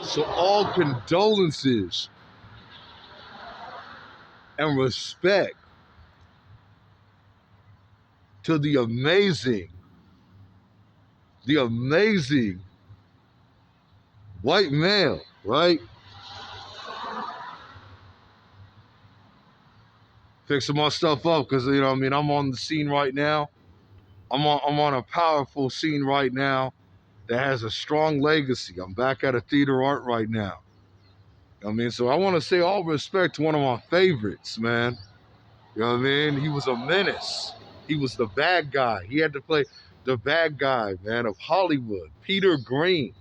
So all condolences and respect to the amazing white male, right? Fixing my stuff up because, you know what I mean, I'm on the scene right now. I'm on a powerful scene right now that has a strong legacy. I'm back at a theater art right now. You know what I mean? So I want to say all respect to one of my favorites, man. You know what I mean? He was a menace. He was the bad guy. He had to play the bad guy, man, of Hollywood. Peter Green.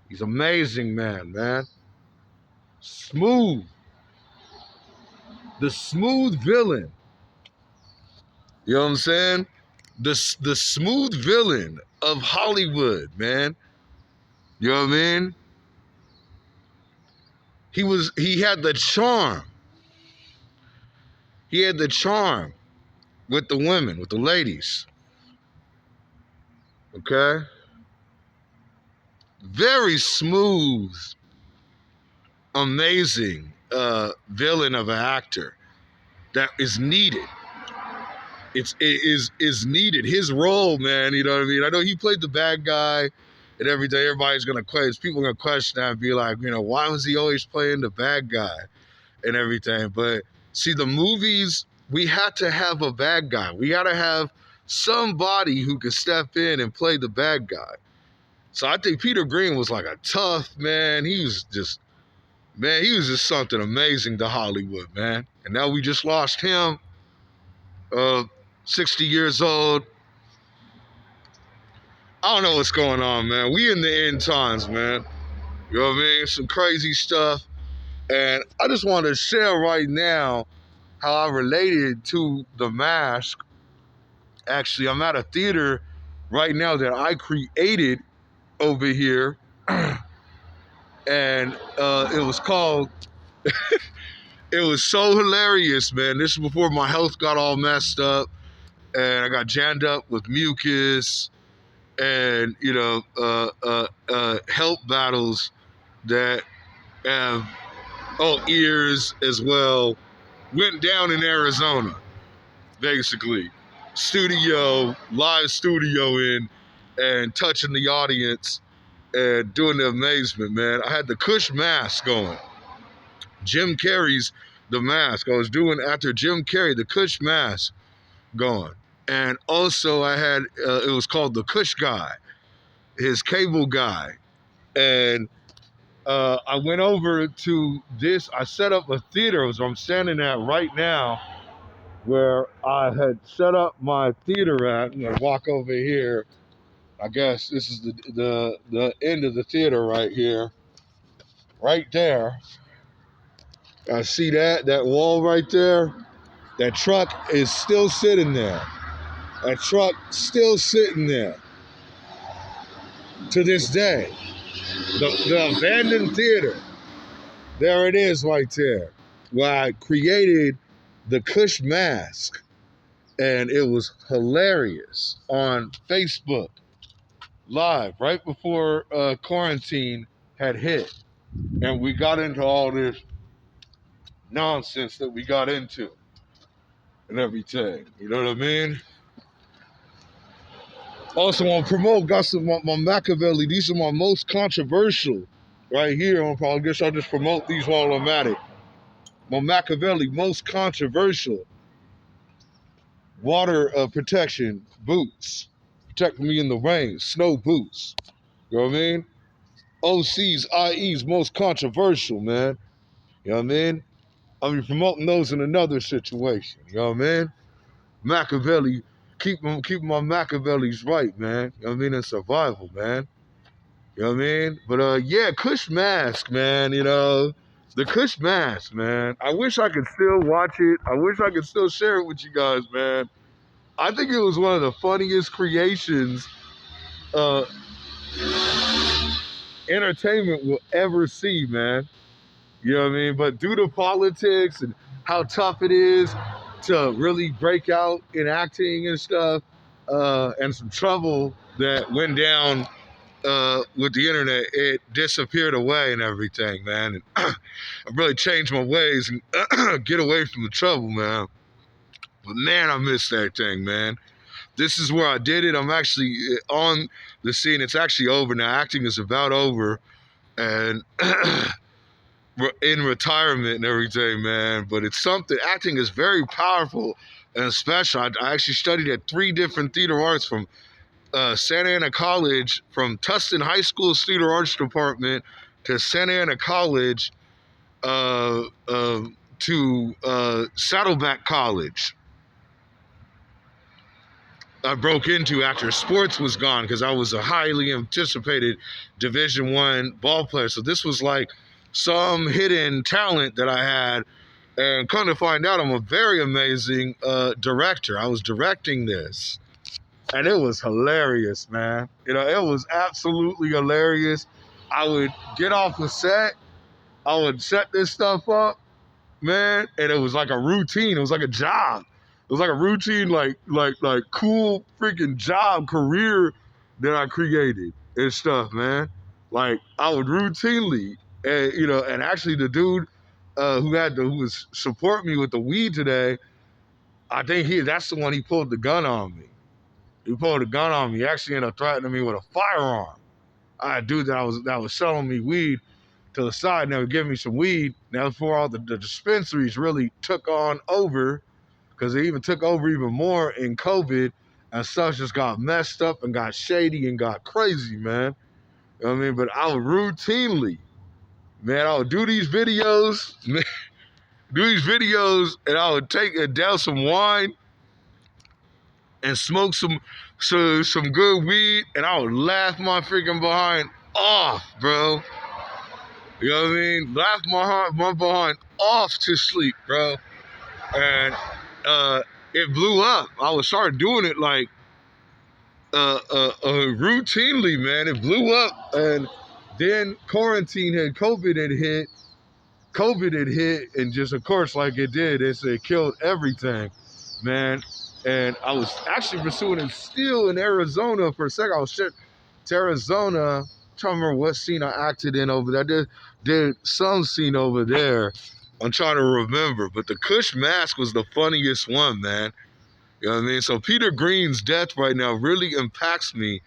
He's amazing, man. Smooth. The smooth villain. You know what I'm saying? The smooth villain of Hollywood, man. You know what I mean? He had the charm. He had the charm with the women, with the ladies. Okay? Very smooth, amazing villain of an actor that is needed. It is needed. His role, man, you know what I mean? I know he played the bad guy and everything. Everybody's gonna question, people are gonna question that and be like, you know, why was he always playing the bad guy and everything? But see, the movies, we had to have a bad guy. We gotta have somebody who could step in and play the bad guy. So I think Peter Green was like a tough man. He was just something amazing to Hollywood, man. And now we just lost him, 60 years old. I don't know what's going on, man. We in the end times, man. You know what I mean? Some crazy stuff. And I just want to share right now how I related to The Mask. Actually, I'm at a theater right now that I created over here. And it was called, it was so hilarious, man. This is before my health got all messed up and I got jammed up with mucus and, you know, health battles that have, ears as well, went down in Arizona, basically. Live studio in and touching the audience and doing the amazement, man. I had the Kush mask going. Jim Carrey's The Mask. I was doing, after Jim Carrey, the Kush mask going. And also I had, it was called the Kush guy, his cable guy. And I went over to this, I set up a theater, so I'm standing at right now, where I had set up my theater at. I'm gonna walk over here. I guess this is the end of the theater right here. Right there. I see that wall right there. That truck is still sitting there. That truck still sitting there to this day. The abandoned theater. There it is right there. Where I created the Kush mask. And it was hilarious on Facebook Live right before quarantine had hit. And we got into all this nonsense that we got into and everything. You know what I mean? Also want to promote, got some my Machiavelli. These are my most controversial right here. I guess I'll just promote these while I'm at it. My Machiavelli, most controversial water protection boots. Protect me in the rain, snow boots. You know what I mean? OC's, IE's most controversial, man. You know what I mean? I'll be promoting those in another situation. You know what I mean? Machiavelli, keep my Machiavellis right, man. You know what I mean? In survival, man. You know what I mean? But yeah, Kush Mask, man, you know. The Kush Mask, man. I wish I could still watch it. I wish I could still share it with you guys, man. I think it was one of the funniest creations entertainment will ever see, man. You know what I mean? But due to politics and how tough it is to really break out in acting and stuff, and some trouble that went down with the internet, it disappeared away and everything, man. And I've really changed my ways and get away from the trouble, man. But man, I miss that thing, man. This is where I did it. I'm actually on the scene. It's actually over now. Acting is about over, and in retirement and everything, man. But it's something. Acting is very powerful and special. I actually studied at 3 different theater arts from Santa Ana College, from Tustin High School's theater arts department to Santa Ana College to Saddleback College. I broke into after sports was gone because I was a highly anticipated Division I ball player. So this was like some hidden talent that I had, and come to find out, I'm a very amazing director. I was directing this, and it was hilarious, man. You know, it was absolutely hilarious. I would get off the set, I would set this stuff up, man, and it was like a routine. It was like a job. It was like a routine, like cool freaking job career that I created and stuff, man. Like I would routinely, and and actually the dude who was supporting me with the weed today, I think that's the one he pulled the gun on me. He pulled a gun on me. He actually ended up threatening me with a firearm. I had a dude that was selling me weed to the side, and they were giving me some weed. Now before all the dispensaries really took on over, because they even took over even more in COVID, and stuff just got messed up and got shady and got crazy, man. You know what I mean? But I would routinely, man, I would do these videos, and I would take and down some wine and smoke some good weed, and I would laugh my freaking behind off, bro. You know what I mean? Laugh my behind off to sleep, bro. And it blew up. I would start doing it like routinely, man. It blew up, and then COVID had hit, and just of course, like it did, it killed everything, man. And I was actually pursuing it still in Arizona for a second. I was shipped to Arizona. I'm trying to remember what scene I acted in over there. I did some scene over there. I'm trying to remember, but the Kush mask was the funniest one, man. You know what I mean? So Peter Green's death right now really impacts me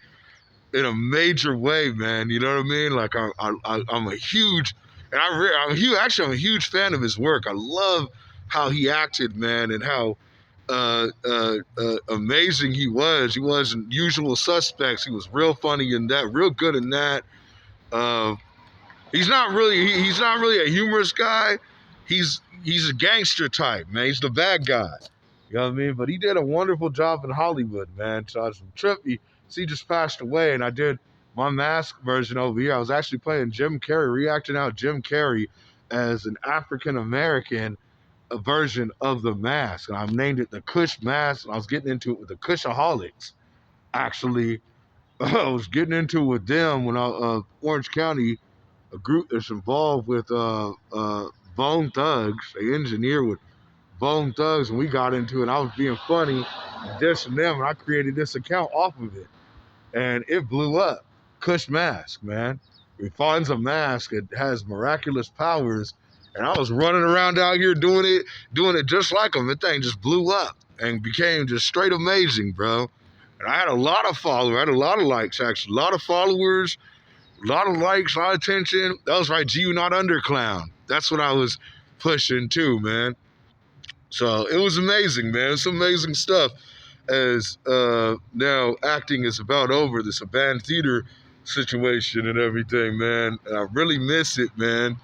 in a major way, man. You know what I mean? Like I'm a huge, and I'm a huge fan of his work. I love how he acted, man, and how amazing he was. He wasn't Usual Suspects. He was real funny in that, real good in that. He's not really a humorous guy. He's a gangster type, man. He's the bad guy. You know what I mean? But he did a wonderful job in Hollywood, man. So I was trippy. So he just passed away, and I did my mask version over here. I was actually playing Jim Carrey, reacting out Jim Carrey as an African American version of the mask. And I named it the Kush mask. And I was getting into it with the Kushaholics. Actually, I was getting into it with them when Orange County, a group that's involved with Bone Thugs. They engineer with Bone Thugs, and we got into it. I was being funny and dissing them, and I created this account off of it, and it blew up. Kush mask, man. He finds a mask. It has miraculous powers, and I was running around out here doing it just like him. The thing just blew up and became just straight amazing, bro. And I had a lot of followers. I had a lot of likes, actually. A lot of followers, a lot of likes, a lot of attention. That was right, GU Not Under Clown. That's what I was pushing too, man. So it was amazing, man. It's amazing stuff. As now acting is about over, this abandoned theater situation and everything, man. And I really miss it, man.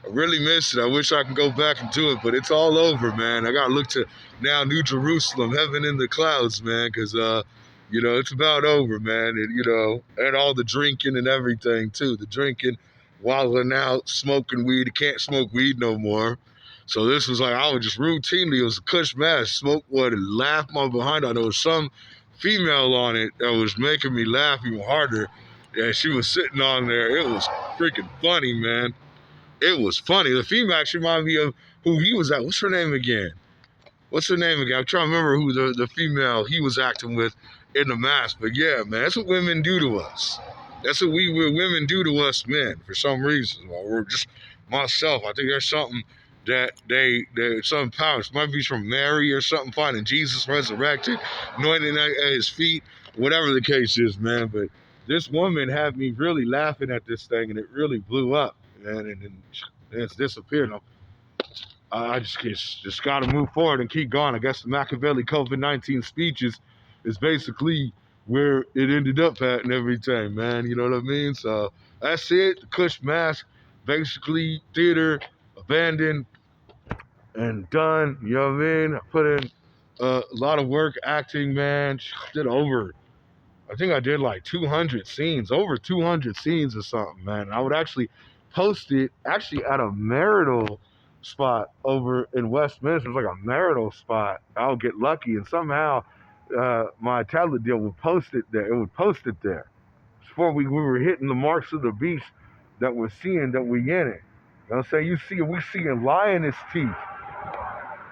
I really miss it. I wish I could go back and do it, but it's all over, man. I gotta look to now New Jerusalem, heaven in the clouds, man, because it's about over, man. And and all the drinking and everything too. The drinking, wilding out, smoking weed. I can't smoke weed no more. So this was like, I would just routinely, it was a Kush mask, smoke what, and laugh my behind out. There was some female on it that was making me laugh even harder. And she was sitting on there. It was freaking funny, man. It was funny. The female actually reminded me of who he was at. What's her name again? I'm trying to remember who the female he was acting with in the mask. But yeah, man, that's what women do to us. That's what we women do to us men for some reason. Or just myself. I think there's something that some power. It might be from Mary or something, finding Jesus resurrected, anointing at his feet, whatever the case is, man. But this woman had me really laughing at this thing, and it really blew up, man, and it's disappeared. I just got to move forward and keep going. I guess the Machiavelli COVID-19 speeches is basically where it ended up at and everything, man. You know what I mean? So that's it. The Kush mask, basically theater, abandoned and done. You know what I mean? I put in a lot of work acting, man. Did over I think I did like 200 scenes, over 200 scenes or something, man. I would actually post it actually at a marital spot over in Westminster. It was like a marital spot. I would get lucky and somehow my tablet deal would post it there. It would post it there. Before we were hitting the marks of the beast that we're seeing that we in it. You know what I'm saying? We seeing lioness teeth.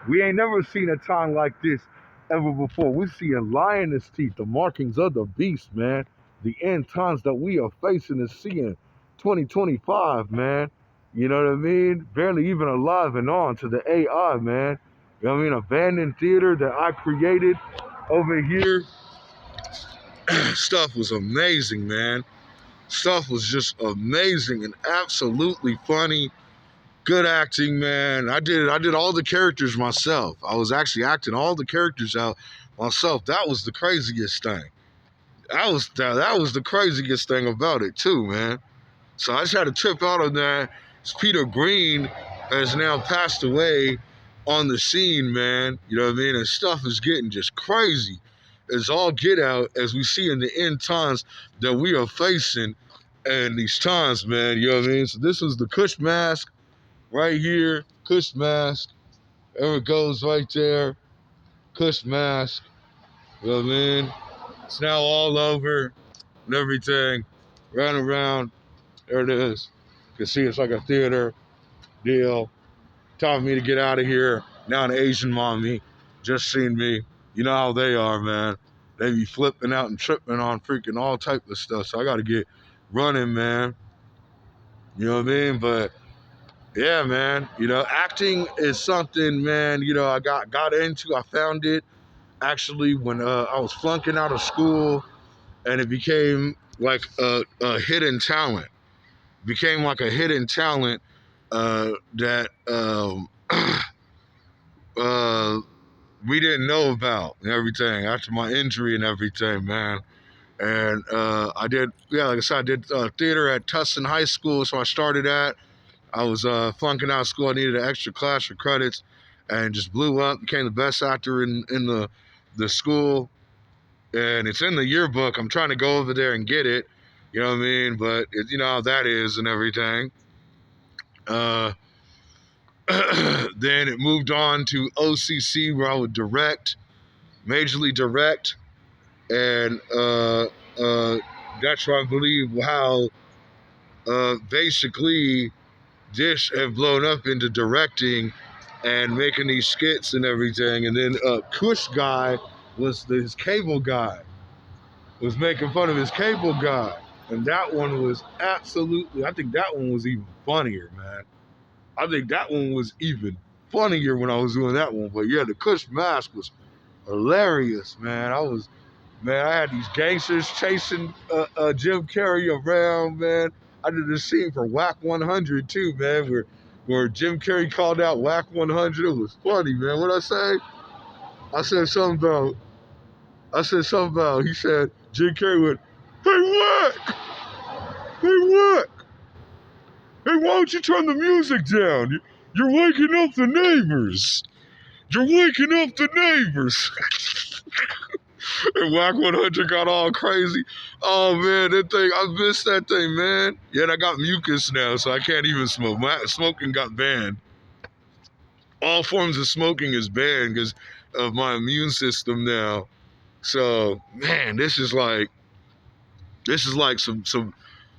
We ain't never seen a time like this ever before. We're seeing lioness teeth, the markings of the beast, man. The end times that we are facing is seeing 2025, man. You know what I mean? Barely even alive and on to the AI, man. You know what I mean? Abandoned theater that I created over here. Stuff was amazing, man. Stuff was just amazing and absolutely funny. Good acting, man. I did all the characters myself. I was actually acting all the characters out myself. That was the craziest thing. That was the craziest thing about it too, man. So I just had to trip out on that. Peter Green has now passed away on the scene, man. You know what I mean? And stuff is getting just crazy. It's all get out as we see in the end times that we are facing in these times, man. You know what I mean? So this was the Kush mask. Right here, Kush mask. There it goes right there. Kush mask. You know what I mean? It's now all over and everything. Round and round. There it is. You can see it's like a theater deal. Time for me to get out of here. Now an Asian mommy just seen me. You know how they are, man. They be flipping out and tripping on freaking all type of stuff. So I got to get running, man. You know what I mean? But yeah, man. You know, acting is something, man. You know, I got into. I found it actually when I was flunking out of school, and it became like a hidden talent. Became like a hidden talent that we didn't know about and everything after my injury and everything, man. And I did, yeah, like I said, I did theater at Tustin High School, so I started at. I was flunking out of school. I needed an extra class for credits, and just blew up. Became the best actor in the school, and it's in the yearbook. I'm trying to go over there and get it. You know what I mean? But you know how that is and everything. Uh, then it moved on to OCC where I would direct, majorly direct, and that's where I believe how basically Dish have blown up into directing and making these skits and everything. And then Kush guy was his cable guy, was making fun of his cable guy. And that one was absolutely, I think that one was even funnier, man. I think that one was even funnier when I was doing that one. But yeah, the Kush mask was hilarious, man. I had these gangsters chasing Jim Carrey around, man. I did this scene for Whack 100 too, man, where Jim Carrey called out Whack 100. It was funny, man. What I say? I said something about, he said, Jim Carrey went, hey, Whack! Hey, Whack! Hey, why don't you turn the music down? You're waking up the neighbors. You're waking up the neighbors. And Whack 100 got all crazy. Oh, man, that thing, I missed that thing, man. Yeah, and I got mucus now, so I can't even smoke. Smoking got banned. All forms of smoking is banned because of my immune system now. So, man, this is like some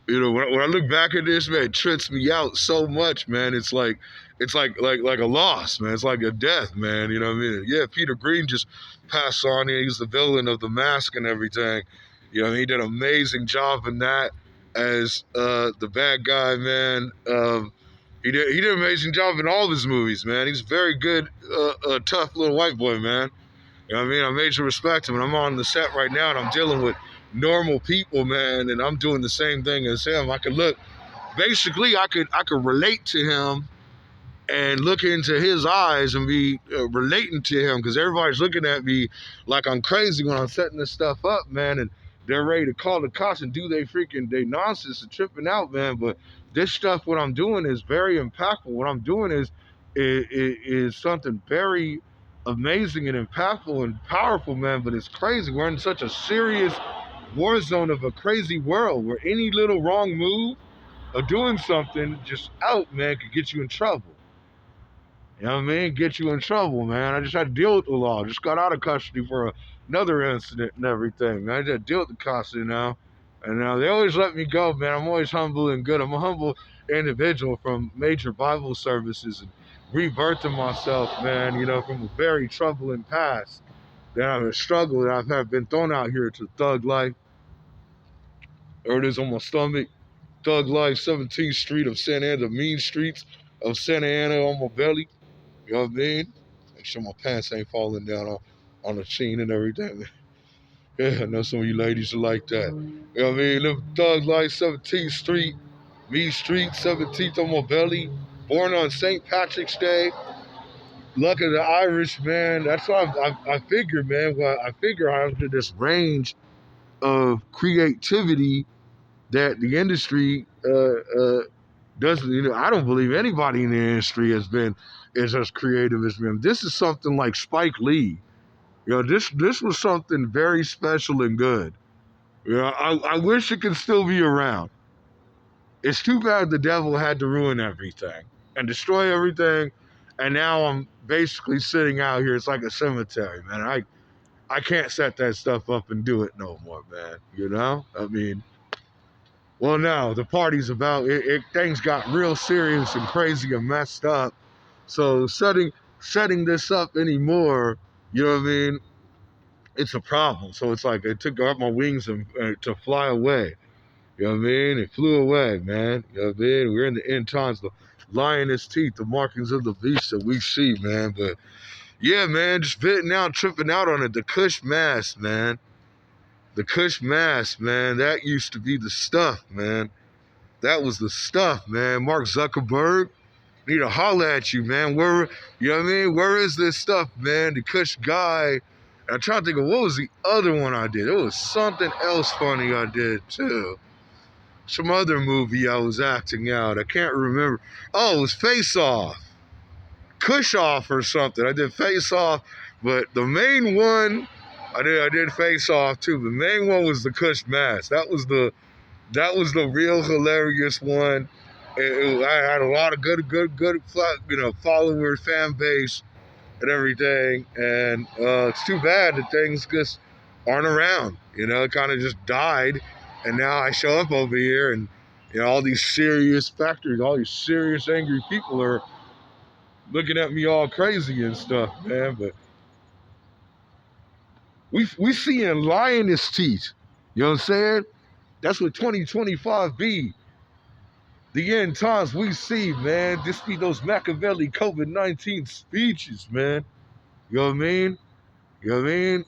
you know, when I look back at this, man, it trips me out so much, man. It's like a loss, man. It's like a death, man. You know what I mean? Yeah, Peter Green just passed on. He was the villain of The Mask and everything. You know, he did an amazing job in that. as the bad guy, man. He did an amazing job in all of his movies, man. He's a very good, tough little white boy, man. You know what I mean? I major respect him, and I'm on the set right now, and I'm dealing with normal people, man, and I'm doing the same thing as him. I could look, basically, I could relate to him and look into his eyes and be relating to him, because everybody's looking at me like I'm crazy when I'm setting this stuff up, man, and they're ready to call the cops and do they nonsense and tripping out, man. But this stuff, what I'm doing is very impactful. What I'm doing is something very amazing and impactful and powerful, man. But it's crazy. We're in such a serious war zone of a crazy world where any little wrong move or doing something just out, man, could get you in trouble. You know what I mean? Get you in trouble, man. I just had to deal with the law. Just got out of custody for another incident and everything, man. I just had to deal with the custody now. And now they always let me go, man. I'm always humble and good. I'm a humble individual from major Bible services and rebirthing myself, man, you know, from a very troubling past that I've struggled and I've had been thrown out here to thug life. There it is on my stomach. Thug life, 17th Street of Santa Ana, the mean streets of Santa Ana on my belly. You know what I mean? Make sure my pants ain't falling down on the sheen and everything. Yeah, I know some of you ladies are like that. You know what I mean? Live thug life, 17th Street, Mean Street, 17th on my belly. Born on St. Patrick's Day. Luck of the Irish, man. That's why I figure, man. Well, I figure after this range of creativity that the industry doesn't, you know, I don't believe anybody in the industry is as creative as me. This is something like Spike Lee. You know, this was something very special and good. You know, I wish it could still be around. It's too bad the devil had to ruin everything and destroy everything, and now I'm basically sitting out here. It's like a cemetery, man. I can't set that stuff up and do it no more, man. You know? I mean, well, no, the party's about it. Things got real serious and crazy and messed up. So setting this up anymore, you know what I mean? It's a problem. So it's like it took out my wings and to fly away. You know what I mean? It flew away, man. You know what I mean? We're in the end times, the lioness teeth, the markings of the beast that we see, man. But yeah, man, just fitting out, tripping out on it. The Kush mask, man. The Kush mask, man. That used to be the stuff, man. That was the stuff, man. Mark Zuckerberg, need to holler at you, man. Where, you know what I mean? Where is this stuff, man? The Kush guy. I'm trying to think of what was the other one I did. It was something else funny I did too. Some other movie I was acting out. I can't remember. Oh, it was Face Off. Kush Off or something. I did Face Off, but the main one, I did Face Off too. The main one was the Kush Mask. That was the real hilarious one. I had a lot of good, you know, followers, fan base, and everything. And it's too bad that things just aren't around. You know, it kind of just died. And now I show up over here, and you know, all these serious factories, all these serious angry people are looking at me all crazy and stuff, man. But we seeing lioness teeth. You know what I'm saying? That's what 2025 be. The end times we see, man. This be those Machiavelli COVID-19 speeches, man. You know what I mean? You know what I mean?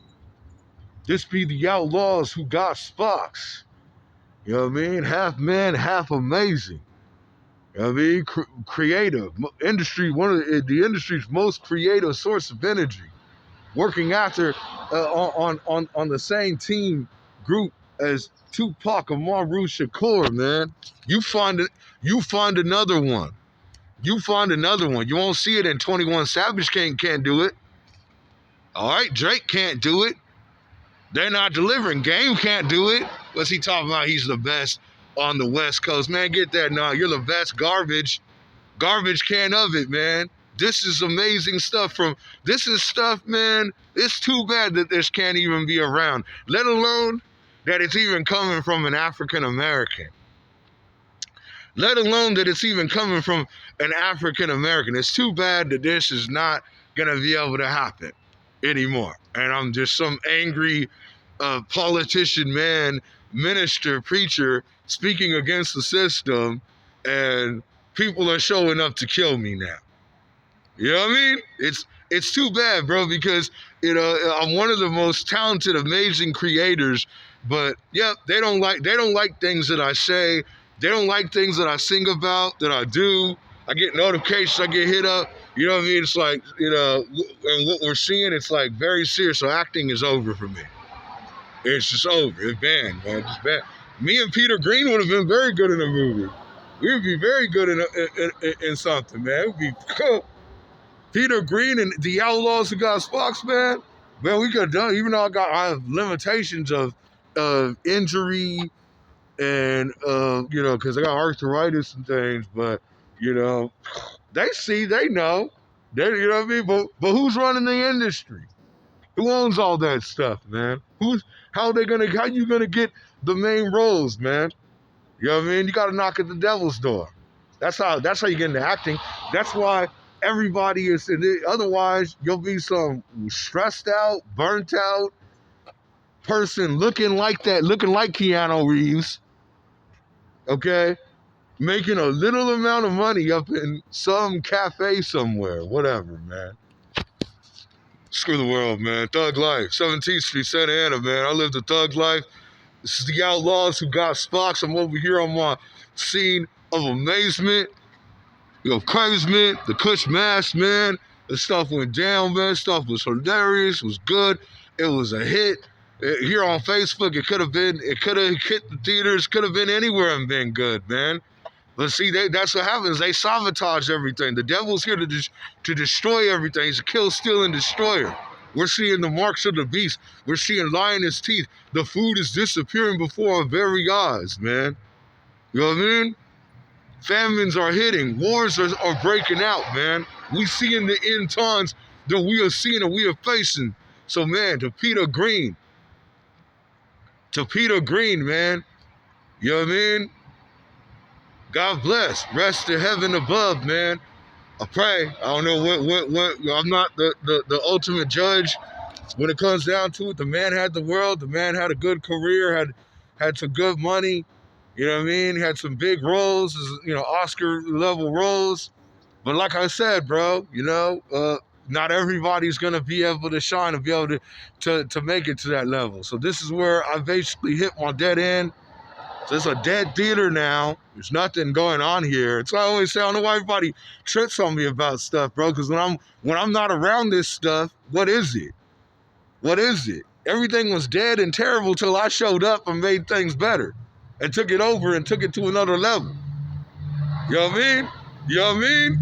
This be the outlaws who got Spocks. You know what I mean? Half man, half amazing. You know what I mean? Creative. Industry, one of the industry's most creative source of energy. Working after on the same team group as Tupac and Amaru Shakur, man. You find another one. You find another one. You won't see it in 21 Savage can't do it. All right, Drake can't do it. They're not delivering. Game can't do it. What's he talking about? He's the best on the West Coast. Man, get that now. You're the best garbage can of it, man. This is amazing stuff this is stuff, man. It's too bad that this can't even be around, let alone that it's even coming from an African American. Let alone that it's even coming from an African American. It's too bad that this is not gonna be able to happen anymore. And I'm just some angry politician, man, minister, preacher, speaking against the system, and people are showing up to kill me now. You know what I mean? It's too bad, bro, because I'm one of the most talented, amazing creators, but yep, they don't like things that I say. They don't like things that I sing about, that I do. I get notifications, I get hit up. You know what I mean? It's like, and what we're seeing, it's like very serious. So acting is over for me. It's just over. It's banned, man. It's banned. Me and Peter Green would have been very good in a movie. We would be very good in something, man. We'd be Peter Green and the Outlaws Who Got Sparks, man. Man, we could have done. Even though I have limitations of injury and because I got arthritis and things, but they know, you know what I mean. But who's running the industry? Who owns all that stuff, man? How you gonna get the main roles, man? You know what I mean? You gotta knock at the devil's door. That's how you get into acting. That's why everybody is in it. Otherwise, you'll be some stressed out, burnt out person looking like Keanu Reeves, okay? Making a little amount of money up in some cafe somewhere, whatever, man. Screw the world, man. Thug life. 17th Street, Santa Ana, man. I live the thug life. This is the Outlaws Who Got Sparks. I'm over here on my scene of amazement, crazement, the Kush mask, man. The stuff went down, man. Stuff was hilarious, was good. It was a hit. Here on Facebook, it could have hit the theaters, could have been anywhere and been good, man. But see, that's what happens. They sabotage everything. The devil's here to destroy everything. He's a kill, steal, and destroyer. We're seeing the marks of the beast. We're seeing lioness teeth. The food is disappearing before our very eyes, man. You know what I mean? Famines are hitting. Wars are breaking out, man. We see in the end times that we are seeing and we are facing. So, man, to Peter Green, man, you know what I mean? God bless. Rest in heaven above, man. I pray. I don't know what I'm not the ultimate judge when it comes down to it. The man had the world. The man had a good career, had some good money. You know what I mean? He had some big roles, Oscar level roles. But like I said, bro, not everybody's gonna be able to shine and be able to make it to that level. So this is where I basically hit my dead end. So it's a dead theater now. There's nothing going on here. It's like I always say, I don't know why everybody trips on me about stuff, bro. Because when I'm not around this stuff, what is it? What is it? Everything was dead and terrible till I showed up and made things better, and took it over and took it to another level. You know what I mean? You know what I mean?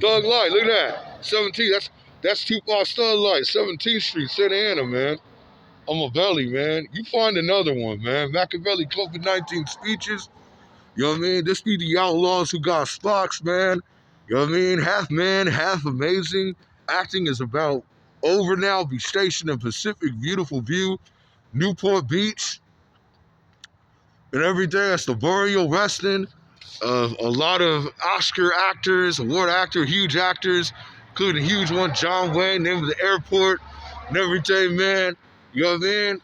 Thug Life. Look at that. 17. That's Tupac Thug Life. 17th Street, Santa Ana, man. On my belly, man. You find another one, man. Machiavelli COVID-19 speeches. You know what I mean? This be the Outlaws Who Got Sparks, man. You know what I mean? Half man, half amazing. Acting is about over now. Be stationed in Pacific, beautiful view, Newport Beach, and everything. That's the Burial Resting. A lot of Oscar actors, award actor, huge actors, including a huge one, John Wayne, name of the airport, and everything, man. You know what I mean?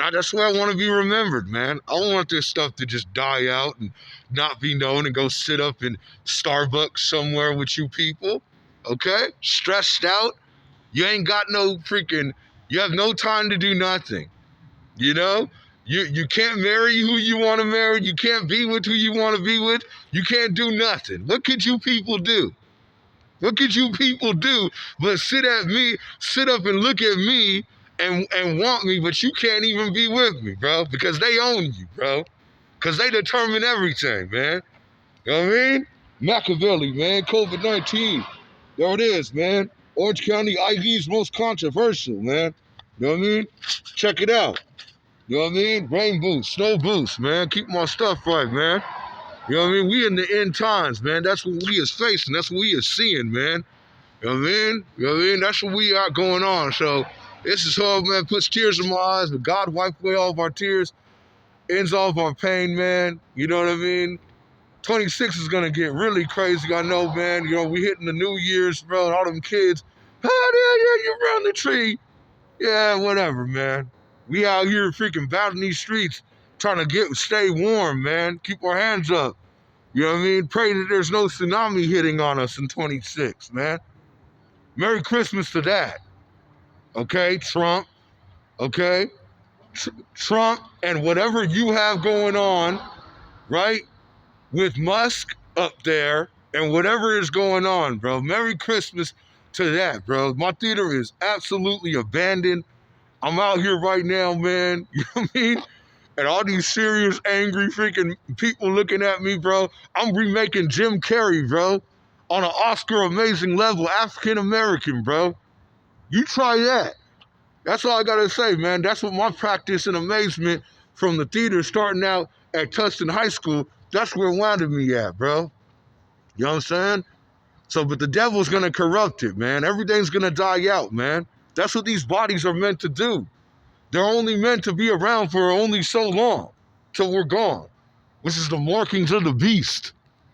And that's where I want to be remembered, man. I don't want this stuff to just die out and not be known and go sit up in Starbucks somewhere with you people, okay? Stressed out. You ain't got you have no time to do nothing, you know? You can't marry who you want to marry. You can't be with who you want to be with. You can't do nothing. What could you people do? What could you people do but sit up and look at me and want me, but you can't even be with me, bro, because they own you, bro, because they determine everything, man. You know what I mean? Machiavelli, man, COVID-19. There it is, man. Orange County IV's most controversial, man. You know what I mean? Check it out. You know what I mean? Rain boost, snow boost, man. Keep my stuff right, man. You know what I mean? We in the end times, man. That's what we is facing. That's what we is seeing, man. You know what I mean? You know what I mean? That's what we got going on. So this is hard, man. Puts tears in my eyes, but God wiped away all of our tears, ends all of our pain, man. You know what I mean? 26 is gonna get really crazy, I know, man. You know, we hitting the New Year's, bro, and all them kids. Oh, yeah, you around the tree. Yeah, whatever, man. We out here freaking battling these streets trying to stay warm, man. Keep our hands up. You know what I mean? Pray that there's no tsunami hitting on us in 26, man. Merry Christmas to that. Okay, Trump. Okay? Trump and whatever you have going on, right? With Musk up there and whatever is going on, bro. Merry Christmas to that, bro. My theater is absolutely abandoned. I'm out here right now, man. You know what I mean? And all these serious, angry, freaking people looking at me, bro. I'm remaking Jim Carrey, bro, on an Oscar amazing level, African American, bro. You try that. That's all I gotta say, man. That's what my practice and amazement from the theater starting out at Tustin High School, that's where it landed me at, bro. You know what I'm saying? So, but the devil's gonna corrupt it, man. Everything's gonna die out, man. That's what these bodies are meant to do. They're only meant to be around for only so long, till we're gone, which is the markings of the beast.